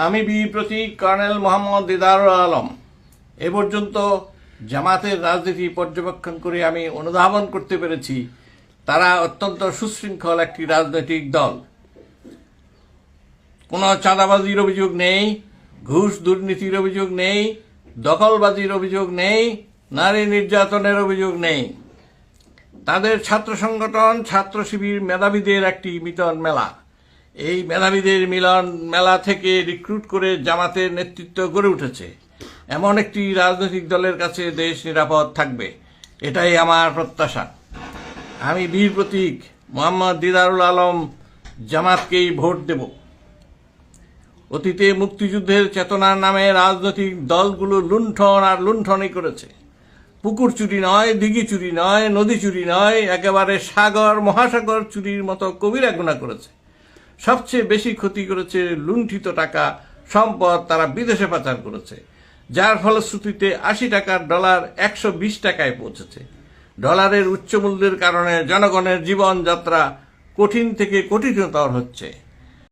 আমি বীর প্রতীক কর্নেল মোহাম্মদ দিদারুল আলম এ পর্যন্ত জামাতের রাজনীতি পর্যবেক্ষণ করে আমি অনুধাবন করতে পেরেছি তারা অত্যন্ত সুশৃঙ্খল একটি রাজনৈতিক দল। কোনো চাঁদাবাজির অভিযোগ নেই, ঘুষ দুর্নীতির অভিযোগ নেই, দখলবাজির অভিযোগ নেই, নারী নির্যাতনের অভিযোগ নেই। তাদের ছাত্র সংগঠন ছাত্র শিবির মেধাবীদের একটি মিলন মেলা। এই মেধাবীদের মিলন মেলা থেকে রিক্রুট করে জামাতের নেতৃত্ব গড়ে উঠেছে। এমন একটি রাজনৈতিক দলের কাছে দেশ নিরাপদ থাকবে, এটাই আমার প্রত্যাশা। আমি বীর প্রতীক মোহাম্মদ দিদারুল আলম জামাতকেই ভোট দেব। অতীতে মুক্তিযুদ্ধের চেতনার নামে রাজনৈতিক দলগুলো লুণ্ঠন আর লুণ্ঠনই করেছে। পুকুর চুরি নয়, দিঘি চুরি নয়, নদী চুরি নয়, একেবারে সাগর মহাসাগর চুরির মতো কবিরা গুনাহ করেছে। সবচেয়ে বেশি ক্ষতি করেছে লুণ্ঠিত টাকা সম্পদ তারা বিদেশে পাচার করেছে, যার ফলশ্রুতিতে ৮০ টাকার ডলার ১২০ টাকায় পৌঁছেছে। ডলারের উচ্চ মূল্যের কারণে জনগণের জীবনযাত্রা কঠিন থেকে কঠিনতর হচ্ছে।